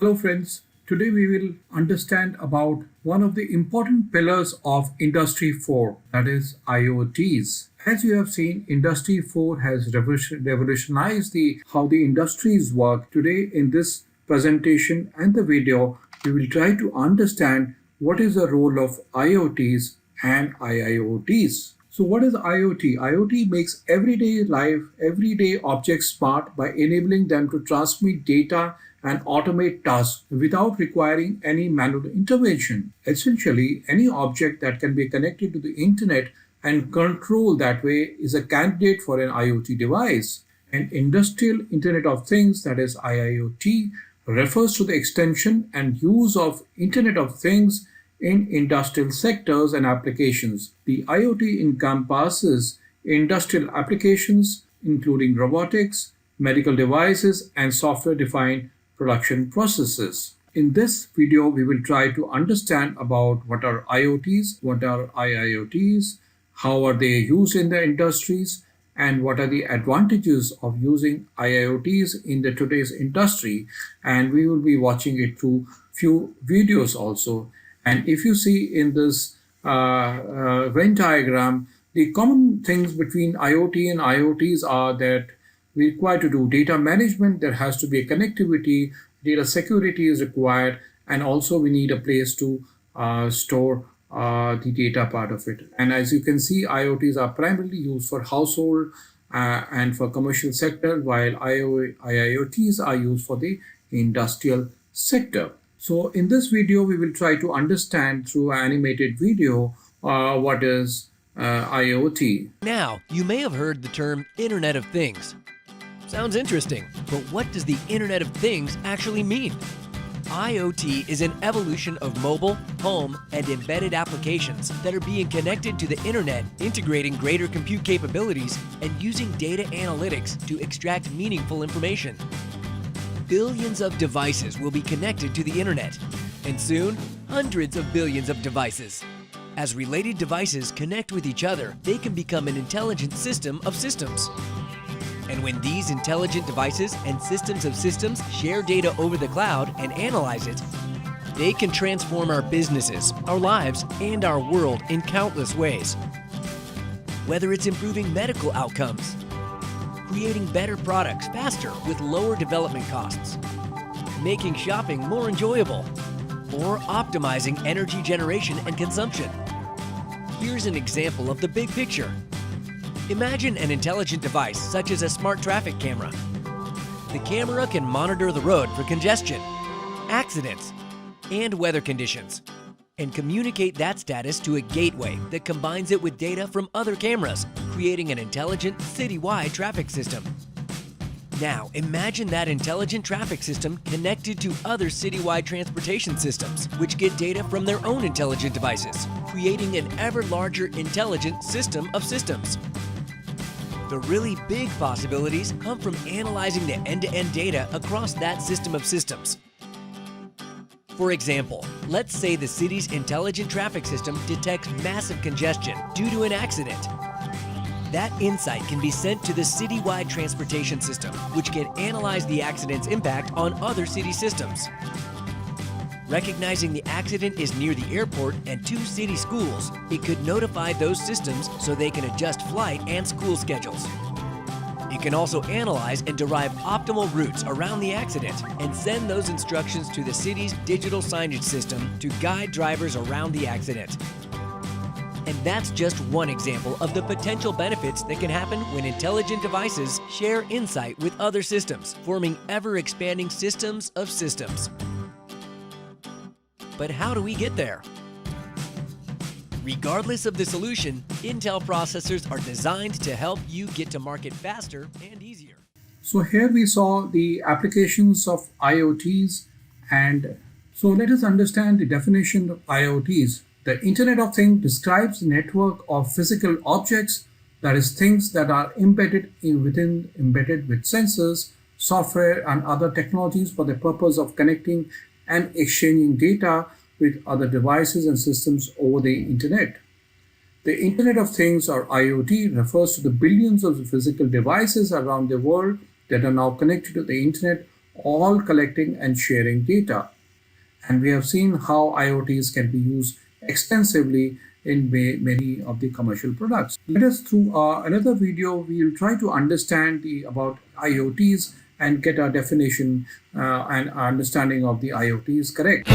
Hello friends, today we will understand about one of the important pillars of Industry 4, that is IoTs. As you have seen, Industry 4 has revolutionized how the industries work. Today in this presentation and the video, we will try to understand what is the role of IoTs and IIoTs. So what is IoT? IoT makes everyday life, everyday objects smart by enabling them to transmit data and automate tasks without requiring any manual intervention. Essentially, any object that can be connected to the internet and controlled that way is a candidate for an IoT device. An industrial Internet of Things, that is IIoT, refers to the extension and use of Internet of Things in industrial sectors and applications. The IoT encompasses industrial applications, including robotics, medical devices, and software-defined production processes. In this video, we will try to understand about what are IoTs, what are IIoTs, how are they used in the industries, and what are the advantages of using IIoTs in the today's industry. And we will be watching it through few videos also. And if you see in this Venn diagram, the common things between IoT and IoTs are that we require to do data management. There has to be a connectivity, data security is required, and also we need a place to store the data part of it. And as you can see, IoTs are primarily used for household and for commercial sector, while IIoTs are used for the industrial sector. So in this video, we will try to understand through an animated video what is IoT. Now, you may have heard the term Internet of Things. Sounds interesting, but what does the Internet of Things actually mean? IoT is an evolution of mobile, home, and embedded applications that are being connected to the Internet, integrating greater compute capabilities and using data analytics to extract meaningful information. Billions of devices will be connected to the Internet, and soon, hundreds of billions of devices. As related devices connect with each other, they can become an intelligent system of systems. And when these intelligent devices and systems of systems share data over the cloud and analyze it, they can transform our businesses, our lives, and our world in countless ways. Whether it's improving medical outcomes, creating better products faster with lower development costs, making shopping more enjoyable, or optimizing energy generation and consumption. Here's an example of the big picture. Imagine an intelligent device such as a smart traffic camera. The camera can monitor the road for congestion, accidents, and weather conditions, and communicate that status to a gateway that combines it with data from other cameras, creating an intelligent citywide traffic system. Now, imagine that intelligent traffic system connected to other citywide transportation systems, which get data from their own intelligent devices, creating an ever larger intelligent system of systems. The really big possibilities come from analyzing the end-to-end data across that system of systems. For example, let's say the city's intelligent traffic system detects massive congestion due to an accident. That insight can be sent to the citywide transportation system, which can analyze the accident's impact on other city systems. Recognizing the accident is near the airport and 2 city schools, it could notify those systems so they can adjust flight and school schedules. It can also analyze and derive optimal routes around the accident and send those instructions to the city's digital signage system to guide drivers around the accident. And that's just one example of the potential benefits that can happen when intelligent devices share insight with other systems, forming ever-expanding systems of systems. But how do we get there? Regardless of the solution, Intel processors are designed to help you get to market faster and easier. So here we saw the applications of IoTs, and so let us understand the definition of IoTs. The Internet of Things describes a network of physical objects, that is, things that are embedded with sensors, software, and other technologies for the purpose of connecting and exchanging data with other devices and systems over the internet. The Internet of Things, or IoT, refers to the billions of physical devices around the world that are now connected to the internet all collecting and sharing data. And we have seen how IoTs can be used extensively in many of the commercial products. Let us, through another video, we will try to understand about IoTs and get our definition and our understanding of the IoTs correct.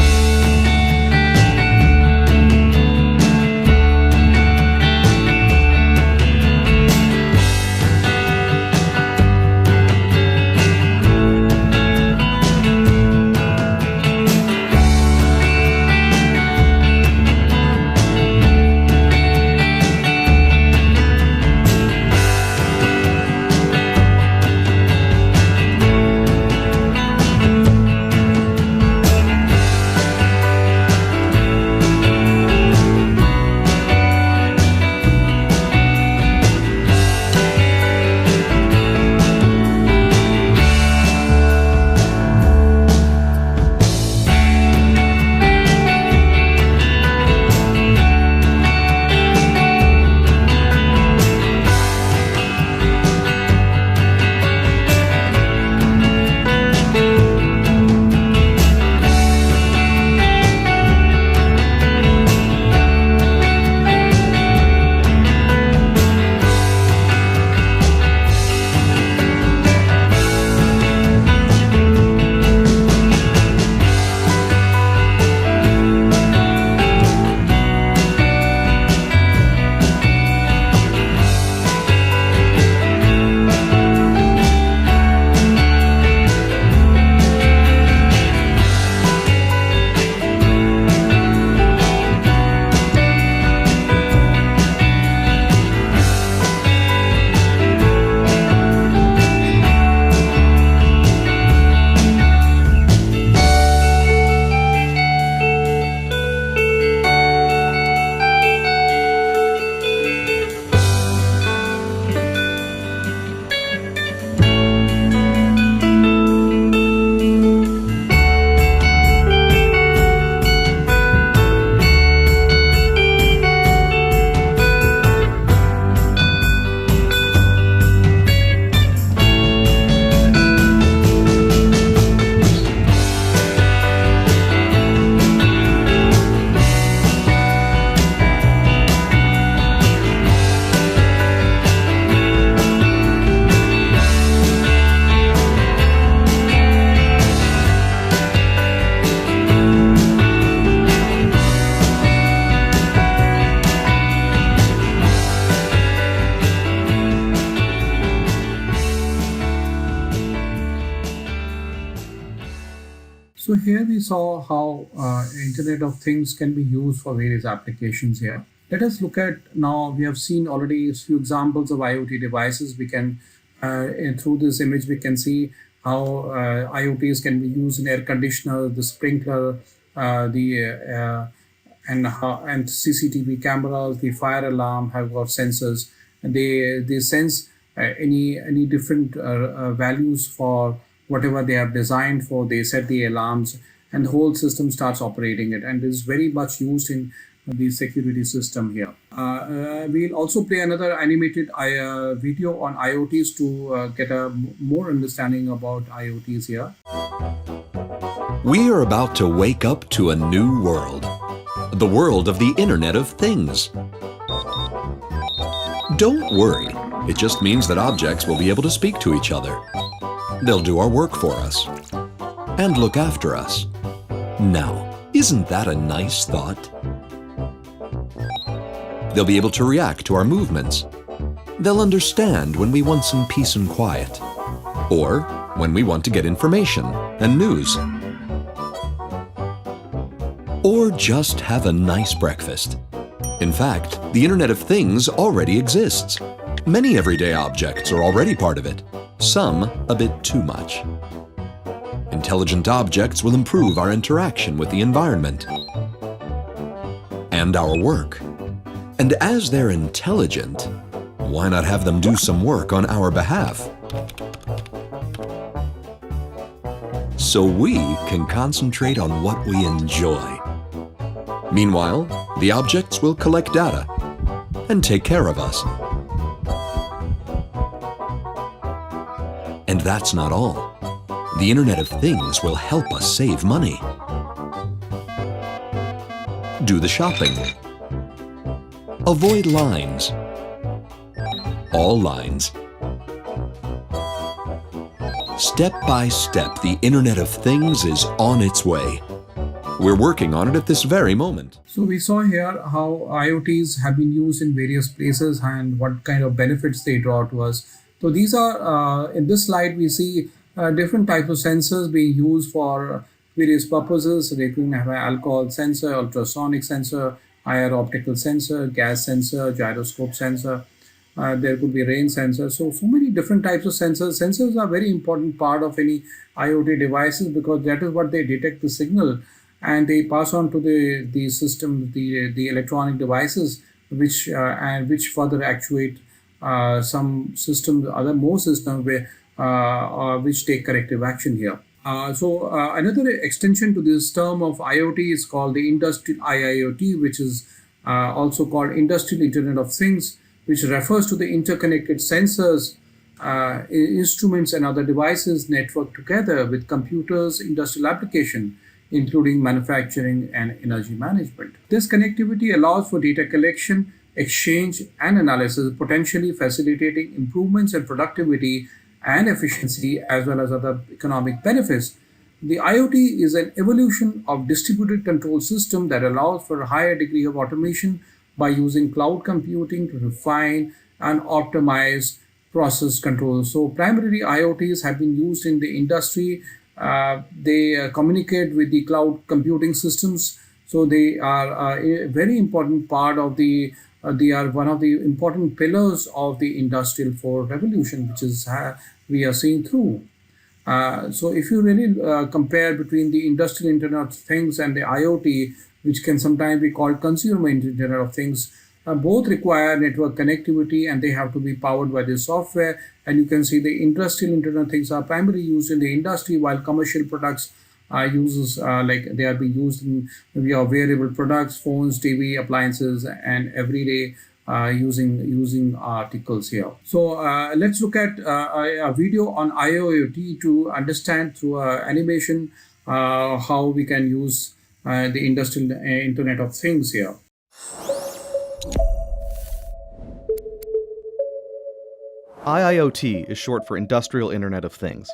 So here we saw how Internet of Things can be used for various applications here. Let us look at now, we have seen already a few examples of IoT devices. We can, through this image, we can see how IoTs can be used in air conditioner, the sprinkler, and CCTV cameras, the fire alarm have got sensors, and they sense any different values for whatever they have designed for. They set the alarms and the whole system starts operating it, and is very much used in the security system here. We'll also play another animated video on IoTs to get a more understanding about IoTs here. We are about to wake up to a new world, the world of the Internet of Things. Don't worry, it just means that objects will be able to speak to each other. They'll do our work for us and look after us. Now, isn't that a nice thought? They'll be able to react to our movements. They'll understand when we want some peace and quiet, or when we want to get information and news, or just have a nice breakfast. In fact, the Internet of Things already exists. Many everyday objects are already part of it, some a bit too much. Intelligent objects will improve our interaction with the environment and our work. And as they're intelligent, why not have them do some work on our behalf? So we can concentrate on what we enjoy. Meanwhile, the objects will collect data and take care of us. And that's not all. The Internet of Things will help us save money. Do the shopping. Avoid lines. All lines. Step by step, the Internet of Things is on its way. We're working on it at this very moment. So we saw here how IoTs have been used in various places and what kind of benefits they draw to us. So these are, in this slide, we see different types of sensors being used for various purposes. So they can have an alcohol sensor, ultrasonic sensor, IR optical sensor, gas sensor, gyroscope sensor. There could be rain sensor. So many different types of sensors. Sensors are very important part of any IoT devices because that is what they detect the signal and they pass on to the system, the electronic devices, which further actuate some systems, more systems where which take corrective action here. Another extension to this term of IoT is called the industrial IIoT, which is also called Industrial Internet of Things, which refers to the interconnected sensors, instruments, and other devices networked together with computers, industrial application, including manufacturing and energy management. This connectivity allows for data collection, exchange, and analysis, potentially facilitating improvements in productivity and efficiency, as well as other economic benefits. The IoT is an evolution of distributed control system that allows for a higher degree of automation by using cloud computing to refine and optimize process control. So primarily IoTs have been used in the industry. They communicate with the cloud computing systems. So they are a very important part of they are one of the important pillars of the Industrial 4 revolution, which is we are seeing through. So if you really compare between the Industrial Internet of Things and the IoT, which can sometimes be called Consumer Internet of Things, both require network connectivity and they have to be powered by the software. And you can see the Industrial Internet of Things are primarily used in the industry, while commercial products uses like they are being used in via wearable products, phones, TV, appliances, and everyday using articles here. So let's look at a video on IIoT to understand through animation how we can use the Industrial Internet of Things here. IIoT is short for Industrial Internet of Things.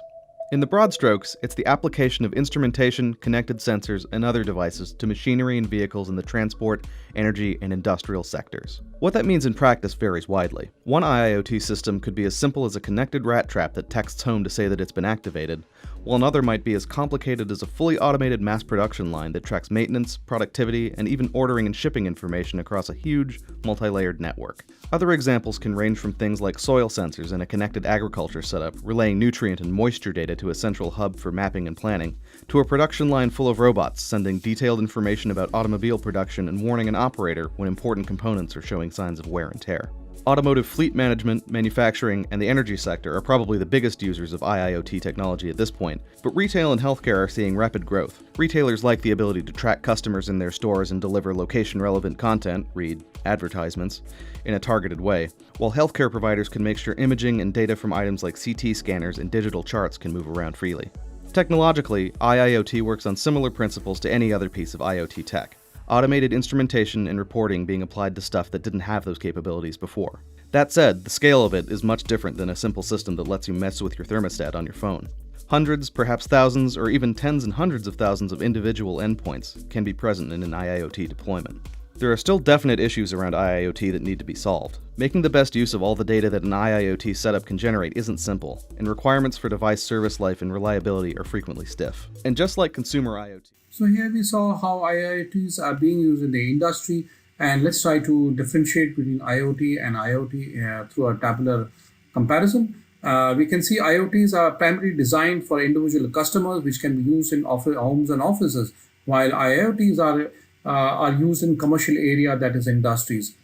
In the broad strokes, it's the application of instrumentation, connected sensors, and other devices to machinery and vehicles in the transport, energy, and industrial sectors. What that means in practice varies widely. One IIoT system could be as simple as a connected rat trap that texts home to say that it's been activated, while another might be as complicated as a fully automated mass production line that tracks maintenance, productivity, and even ordering and shipping information across a huge, multi-layered network. Other examples can range from things like soil sensors in a connected agriculture setup, relaying nutrient and moisture data to a central hub for mapping and planning, to a production line full of robots sending detailed information about automobile production and warning an operator when important components are showing signs of wear and tear. Automotive fleet management, manufacturing, and the energy sector are probably the biggest users of IIoT technology at this point, but retail and healthcare are seeing rapid growth. Retailers like the ability to track customers in their stores and deliver location-relevant content, read advertisements, in a targeted way, while healthcare providers can make sure imaging and data from items like CT scanners and digital charts can move around freely. Technologically, IIoT works on similar principles to any other piece of IoT tech. Automated instrumentation and reporting being applied to stuff that didn't have those capabilities before. That said, the scale of it is much different than a simple system that lets you mess with your thermostat on your phone. Hundreds, perhaps thousands, or even tens and hundreds of thousands of individual endpoints can be present in an IIoT deployment. There are still definite issues around IIoT that need to be solved. Making the best use of all the data that an IIoT setup can generate isn't simple, and requirements for device service life and reliability are frequently stiff. And just like consumer IoT. So here we saw how IIoTs are being used in the industry, and let's try to differentiate between IoT and IoT through a tabular comparison. We can see IoTs are primarily designed for individual customers, which can be used in homes and offices, while IoTs are used in commercial area, that is industries.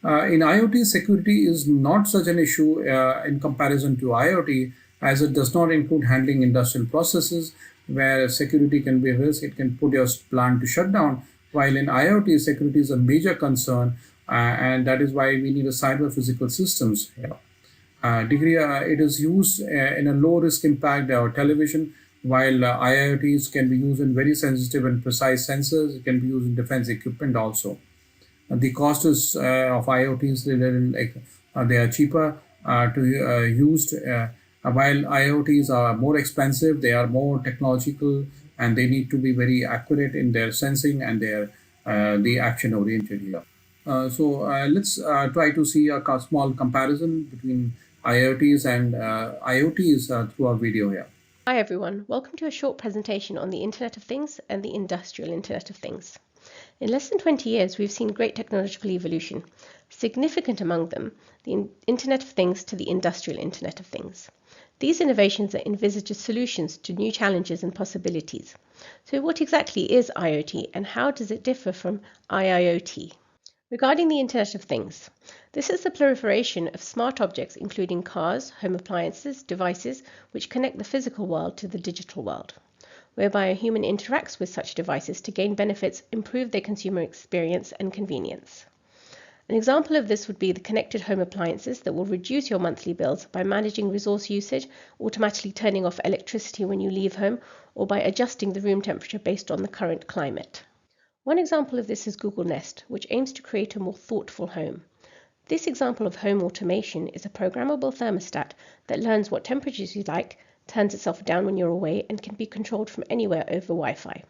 In IoT, security is not such an issue in comparison to IoT, as it does not include handling industrial processes where security can be a risk. It can put your plant to shut down, while in IoT, security is a major concern, and that is why we need a cyber physical systems here. It is used in a low risk impact television, While IIoTs can be used in very sensitive and precise sensors, it can be used in defense equipment also. The cost is of IoTs they are cheaper to used, while IoTs are more expensive. They are more technological and they need to be very accurate in their sensing and their the action oriented here. Let's try to see a small comparison between IoTs and IoTs through our video here. Hi everyone, welcome to a short presentation on the Internet of Things and the Industrial Internet of Things. In less than 20 years, we've seen great technological evolution, significant among them, the Internet of Things to the Industrial Internet of Things. These innovations are envisaged as solutions to new challenges and possibilities. So what exactly is IoT and how does it differ from IIoT? Regarding the Internet of Things, this is the proliferation of smart objects including cars, home appliances, devices which connect the physical world to the digital world, whereby a human interacts with such devices to gain benefits, improve their consumer experience and convenience. An example of this would be the connected home appliances that will reduce your monthly bills by managing resource usage, automatically turning off electricity when you leave home, or by adjusting the room temperature based on the current climate. One example of this is Google Nest, which aims to create a more thoughtful home. This example of home automation is a programmable thermostat that learns what temperatures you like, turns itself down when you're away, and can be controlled from anywhere over Wi-Fi.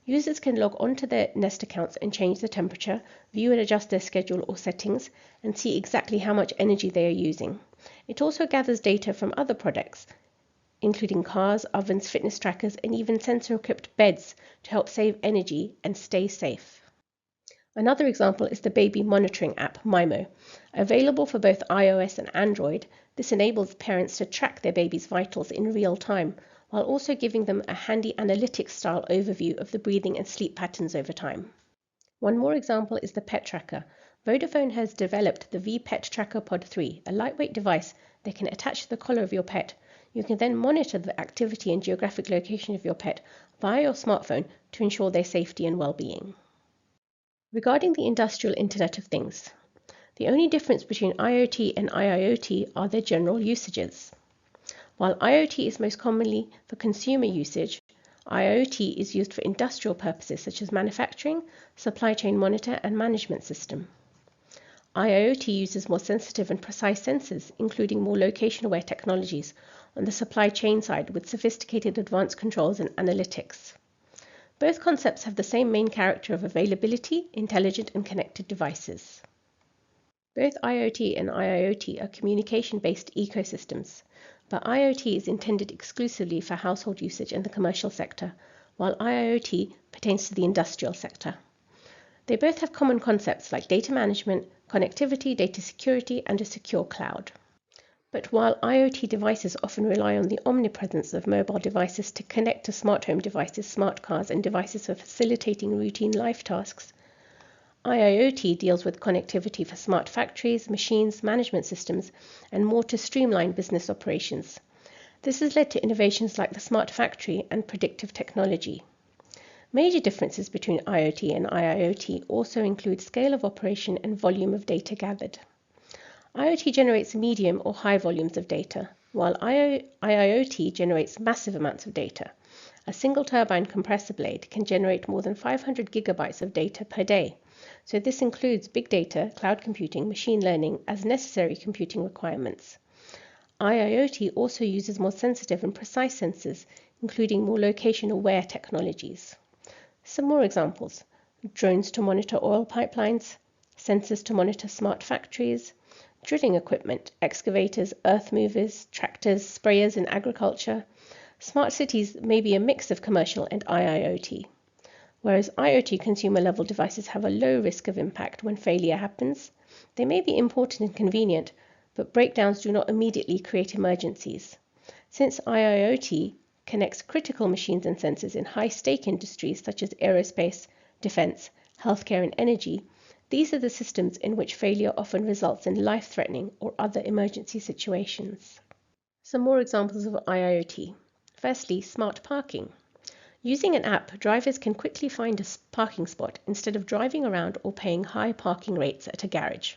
Users can log on to their Nest accounts and change the temperature, view and adjust their schedule or settings, and see exactly how much energy they are using. It also gathers data from other products, including cars, ovens, fitness trackers, and even sensor-equipped beds to help save energy and stay safe. Another example is the baby monitoring app Mimo. Available for both iOS and Android, this enables parents to track their baby's vitals in real time, while also giving them a handy analytics-style overview of the breathing and sleep patterns over time. One more example is the pet tracker. Vodafone has developed the V-Pet Tracker Pod 3, a lightweight device that can attach to the collar of your pet. You can then monitor the activity and geographic location of your pet via your smartphone to ensure their safety and well-being. Regarding the Industrial Internet of Things, the only difference between IoT and IIoT are their general usages. While IoT is most commonly for consumer usage, IIoT is used for industrial purposes such as manufacturing, supply chain monitor, and management system. IIoT uses more sensitive and precise sensors, including more location-aware technologies on the supply chain side with sophisticated advanced controls and analytics. Both concepts have the same main character of availability, intelligent and connected devices. Both IoT and IIoT are communication-based ecosystems, but IoT is intended exclusively for household usage and the commercial sector, while IIoT pertains to the industrial sector. They both have common concepts like data management, connectivity, data security, and a secure cloud. But while IoT devices often rely on the omnipresence of mobile devices to connect to smart home devices, smart cars, and devices for facilitating routine life tasks, IIoT deals with connectivity for smart factories, machines, management systems, and more to streamline business operations. This has led to innovations like the smart factory and predictive technology. Major differences between IoT and IIoT also include scale of operation and volume of data gathered. IoT generates medium or high volumes of data, while IIoT generates massive amounts of data. A single turbine compressor blade can generate more than 500 gigabytes of data per day, so this includes big data, cloud computing, machine learning as necessary computing requirements. IIoT also uses more sensitive and precise sensors, including more location-aware technologies. Some more examples: drones to monitor oil pipelines, sensors to monitor smart factories, drilling equipment, excavators, earth movers, tractors, sprayers in agriculture. Smart cities may be a mix of commercial and IIoT. Whereas IoT consumer-level devices have a low risk of impact when failure happens, they may be important and convenient, but breakdowns do not immediately create emergencies. Since IIoT connects critical machines and sensors in high-stake industries such as aerospace, defense, healthcare, and energy, these are the systems in which failure often results in life-threatening or other emergency situations. Some more examples of IIoT. Firstly, smart parking. Using an app, drivers can quickly find a parking spot instead of driving around or paying high parking rates at a garage.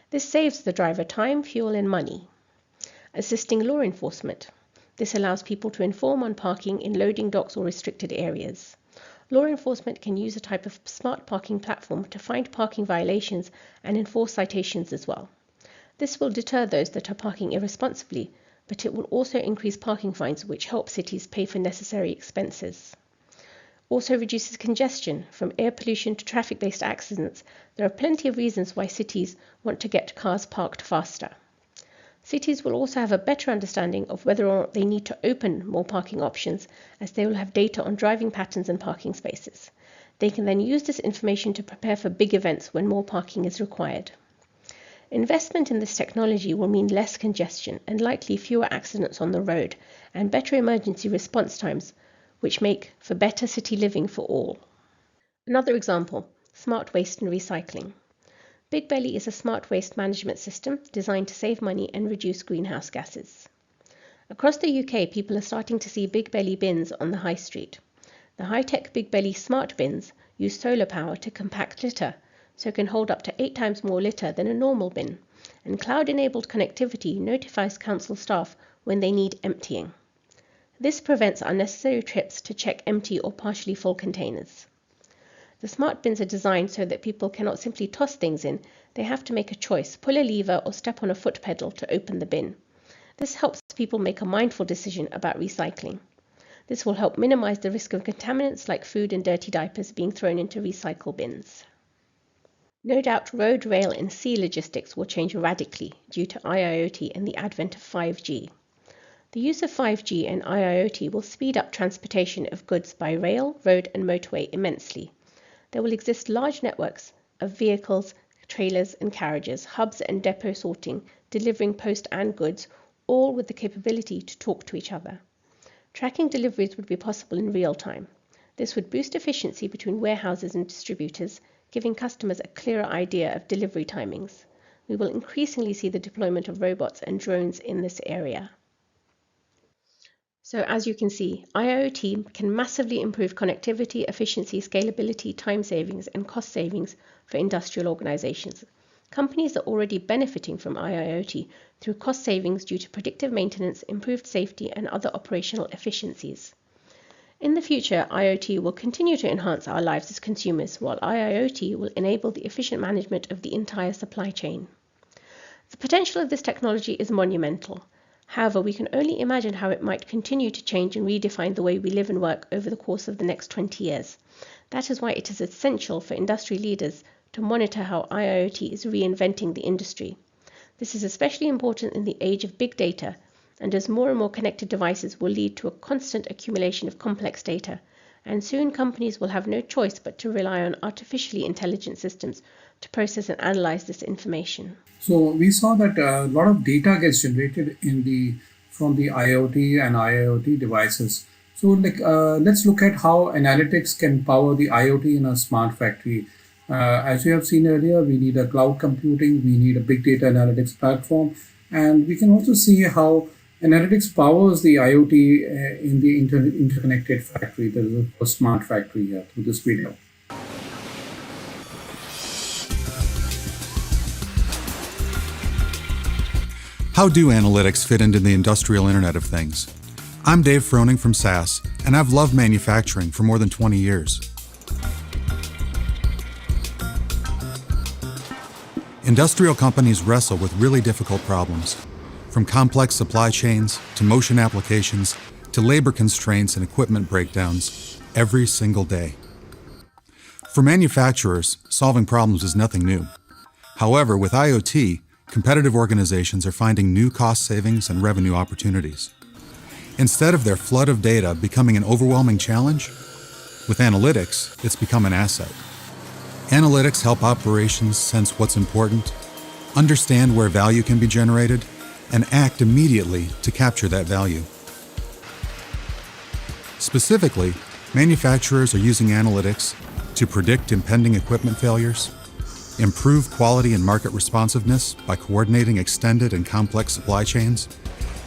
This saves the driver time, fuel, and money. Assisting law enforcement. This allows people to inform on parking in loading docks or restricted areas. Law enforcement can use a type of smart parking platform to find parking violations and enforce citations as well. This will deter those that are parking irresponsibly, but it will also increase parking fines, which help cities pay for necessary expenses. Also reduces congestion. From air pollution to traffic-based accidents, there are plenty of reasons why cities want to get cars parked faster. Cities will also have a better understanding of whether or not they need to open more parking options, as they will have data on driving patterns and parking spaces. They can then use this information to prepare for big events when more parking is required. Investment in this technology will mean less congestion and likely fewer accidents on the road, and better emergency response times, which make for better city living for all. Another example, smart waste and recycling. Big Belly is a smart waste management system designed to save money and reduce greenhouse gases. Across the UK, people are starting to see Big Belly bins on the high street. The high-tech Big Belly smart bins use solar power to compact litter, so can hold up to 8 times more litter than a normal bin, and cloud-enabled connectivity notifies council staff when they need emptying. This prevents unnecessary trips to check empty or partially full containers. The smart bins are designed so that people cannot simply toss things in, they have to make a choice, pull a lever or step on a foot pedal to open the bin. This helps people make a mindful decision about recycling. This will help minimize the risk of contaminants like food and dirty diapers being thrown into recycle bins. No doubt road, rail and sea logistics will change radically due to IIoT and the advent of 5G. The use of 5G and IIoT will speed up transportation of goods by rail, road and motorway immensely. There will exist large networks of vehicles, trailers and carriages, hubs and depot sorting, delivering post and goods, all with the capability to talk to each other. Tracking deliveries would be possible in real time. This would boost efficiency between warehouses and distributors, giving customers a clearer idea of delivery timings. We will increasingly see the deployment of robots and drones in this area. So as you can see, IIoT can massively improve connectivity, efficiency, scalability, time savings, and cost savings for industrial organizations. Companies are already benefiting from IIoT through cost savings due to predictive maintenance, improved safety, and other operational efficiencies. In the future, IoT will continue to enhance our lives as consumers, while IIoT will enable the efficient management of the entire supply chain. The potential of this technology is monumental. However, we can only imagine how it might continue to change and redefine the way we live and work over the course of the next 20 years. That is why it is essential for industry leaders to monitor how IIoT is reinventing the industry. This is especially important in the age of big data, and as more and more connected devices will lead to a constant accumulation of complex data, and soon companies will have no choice but to rely on artificially intelligent systems to process and analyze this information. So we saw that a lot of data gets generated from the IoT and IIoT devices. So let's look at how analytics can power the IoT in a smart factory. As you have seen earlier, we need a cloud computing, we need a big data analytics platform, and we can also see how analytics powers the IoT in the interconnected factory. There is a smart factory here through this video. How do analytics fit into the industrial Internet of Things? I'm Dave Froning from SAS, and I've loved manufacturing for more than 20 years. Industrial companies wrestle with really difficult problems, from complex supply chains to motion applications to labor constraints and equipment breakdowns every single day. For manufacturers, solving problems is nothing new. However, with IoT, competitive organizations are finding new cost savings and revenue opportunities. Instead of their flood of data becoming an overwhelming challenge, with analytics, it's become an asset. Analytics help operations sense what's important, understand where value can be generated, and act immediately to capture that value. Specifically, manufacturers are using analytics to predict impending equipment failures, improve quality and market responsiveness by coordinating extended and complex supply chains,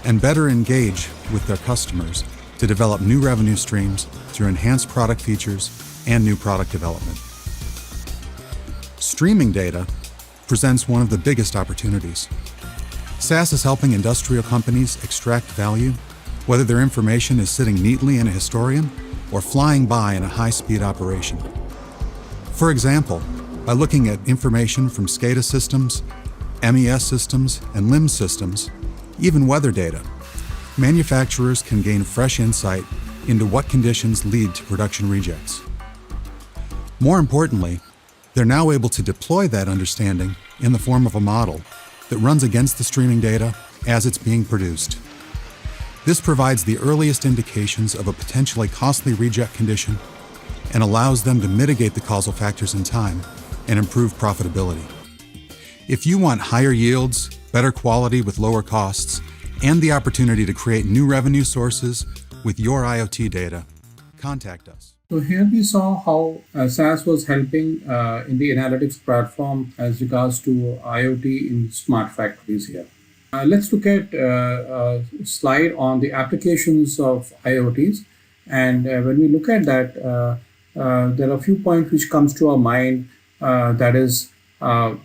and better engage with their customers to develop new revenue streams through enhanced product features and new product development. Streaming data presents one of the biggest opportunities. SAS is helping industrial companies extract value whether their information is sitting neatly in a historian or flying by in a high-speed operation. For example, by looking at information from SCADA systems, MES systems, and LIMS systems, even weather data, manufacturers can gain fresh insight into what conditions lead to production rejects. More importantly, they're now able to deploy that understanding in the form of a model that runs against the streaming data as it's being produced. This provides the earliest indications of a potentially costly reject condition and allows them to mitigate the causal factors in time and improve profitability. If you want higher yields, better quality with lower costs, and the opportunity to create new revenue sources with your IoT data, contact us. So here we saw how SaaS was helping in the analytics platform as regards to IoT in smart factories here. Let's look at a slide on the applications of IoTs. And when we look at that, there are a few points which comes to our mind, that is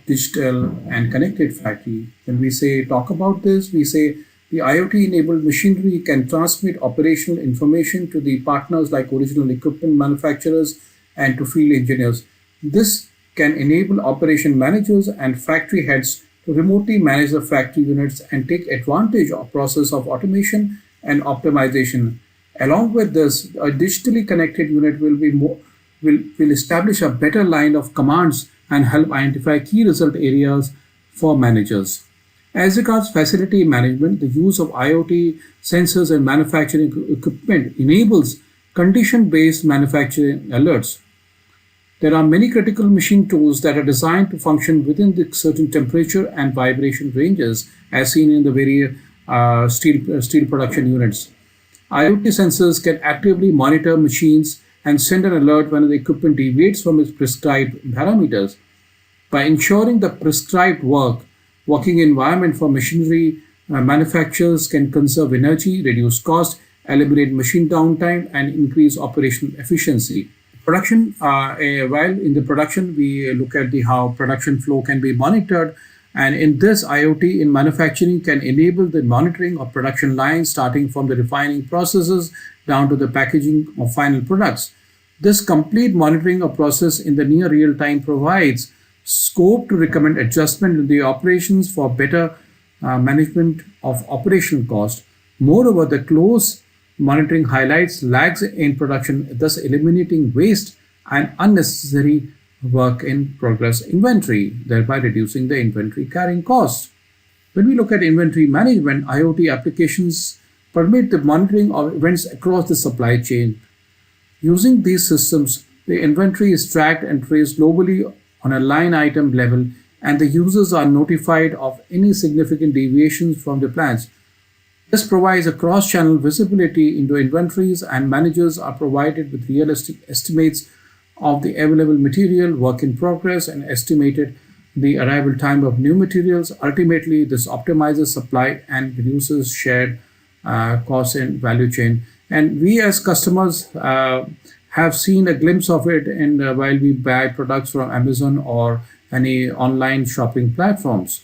digital and connected factory. When we talk about this, we say the IoT-enabled machinery can transmit operational information to the partners like original equipment manufacturers and to field engineers. This can enable operation managers and factory heads to remotely manage the factory units and take advantage of process of automation and optimization. Along with this, a digitally connected unit will establish a better line of commands and help identify key result areas for managers. As regards facility management, the use of IoT sensors and manufacturing equipment enables condition-based manufacturing alerts. There are many critical machine tools that are designed to function within the certain temperature and vibration ranges, as seen in the various steel production units. IoT sensors can actively monitor machines and send an alert when the equipment deviates from its prescribed parameters. By ensuring the prescribed working environment for machinery, manufacturers can conserve energy, reduce cost, eliminate machine downtime, and increase operational efficiency. Production, while in the production, we look at how production flow can be monitored. And in this, IoT in manufacturing can enable the monitoring of production lines, starting from the refining processes down to the packaging of final products. This complete monitoring of process in the near real time provides scope to recommend adjustment in the operations for better management of operational cost. Moreover, the close monitoring highlights lags in production, thus eliminating waste and unnecessary work in progress inventory, thereby reducing the inventory carrying cost. When we look at inventory management, IoT applications permit the monitoring of events across the supply chain. Using these systems, the inventory is tracked and traced globally on a line item level, and the users are notified of any significant deviations from the plans. This provides a cross-channel visibility into inventories, and managers are provided with realistic estimates of the available material, work in progress, and estimated the arrival time of new materials. Ultimately, this optimizes supply and reduces shared costs in value chain. And we as customers have seen a glimpse of it while we buy products from Amazon or any online shopping platforms.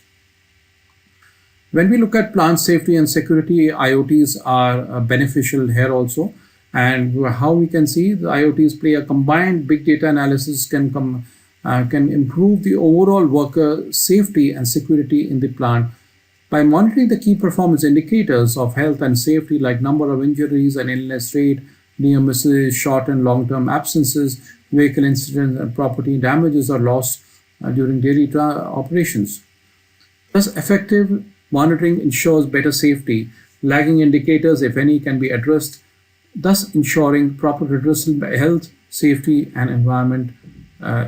When we look at plant safety and security, IoTs are beneficial here also. And how we can see the IoTs play a combined big data analysis can improve the overall worker safety and security in the plant. By monitoring the key performance indicators of health and safety like number of injuries and illness rate, near misses, short and long-term absences, vehicle incidents, and property damages or loss during daily operations. Thus, effective monitoring ensures better safety. Lagging indicators, if any, can be addressed, thus ensuring proper redressal by health, safety, and environment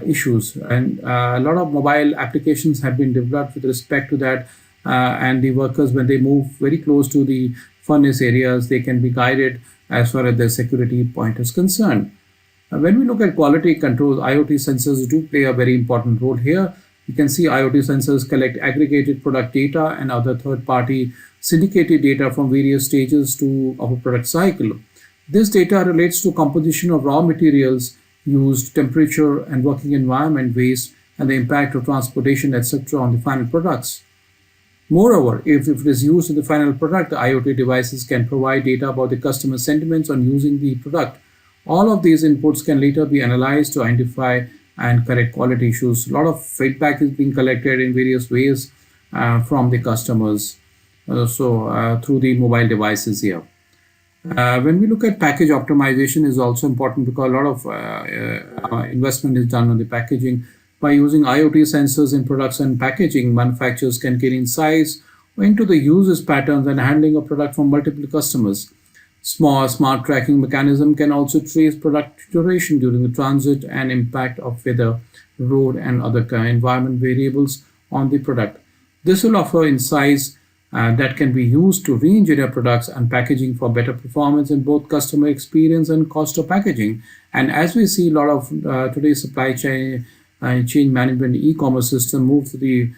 issues. And a lot of mobile applications have been developed with respect to that. And the workers, when they move very close to the furnace areas, they can be guided as far as their security point is concerned. When we look at quality control, IoT sensors do play a very important role here. You can see IoT sensors collect aggregated product data and other third-party syndicated data from various stages of a product cycle. This data relates to composition of raw materials used, temperature and working environment, waste, and the impact of transportation, etc. on the final products. Moreover, if it is used in the final product, the IoT devices can provide data about the customer sentiments on using the product. All of these inputs can later be analyzed to identify and correct quality issues. A lot of feedback is being collected in various ways from the customers, through the mobile devices here. When we look at package optimization is also important because a lot of investment is done on the packaging. By using IoT sensors in products and packaging, manufacturers can gain insights into the user's patterns and handling a product from multiple customers. Smart tracking mechanism can also trace product duration during the transit and impact of weather, road, and other environment variables on the product. This will offer insights that can be used to re-engineer products and packaging for better performance in both customer experience and cost of packaging. And as we see, a lot of today's supply chain management e-commerce system move to they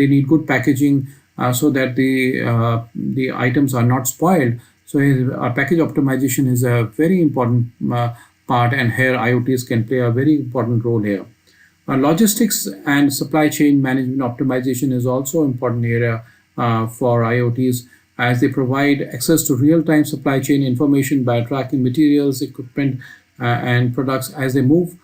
need good packaging so that the items are not spoiled. So package optimization is a very important part, and here IoTs can play a very important role here. Logistics and supply chain management optimization is also an important area for IoTs, as they provide access to real-time supply chain information by tracking materials, equipment, and products as they move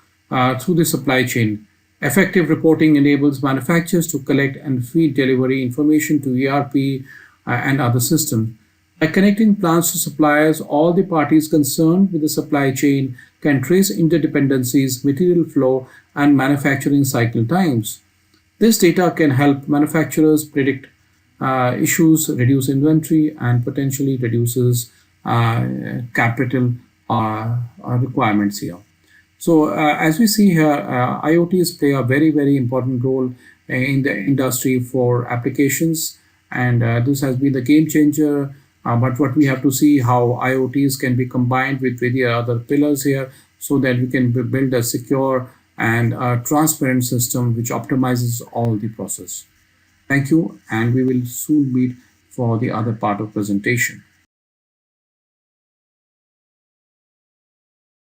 through the supply chain. Effective reporting enables manufacturers to collect and feed delivery information to ERP and other systems. By connecting plants to suppliers, all the parties concerned with the supply chain can trace interdependencies, material flow, and manufacturing cycle times. This data can help manufacturers predict issues, reduce inventory, and potentially reduces capital requirements here. So as we see here, IoTs play a very, very important role in the industry for applications, and this has been the game changer. But what we have to see how IoTs can be combined with various other pillars here so that we can build a secure and a transparent system which optimizes all the process. Thank you, and we will soon meet for the other part of presentation.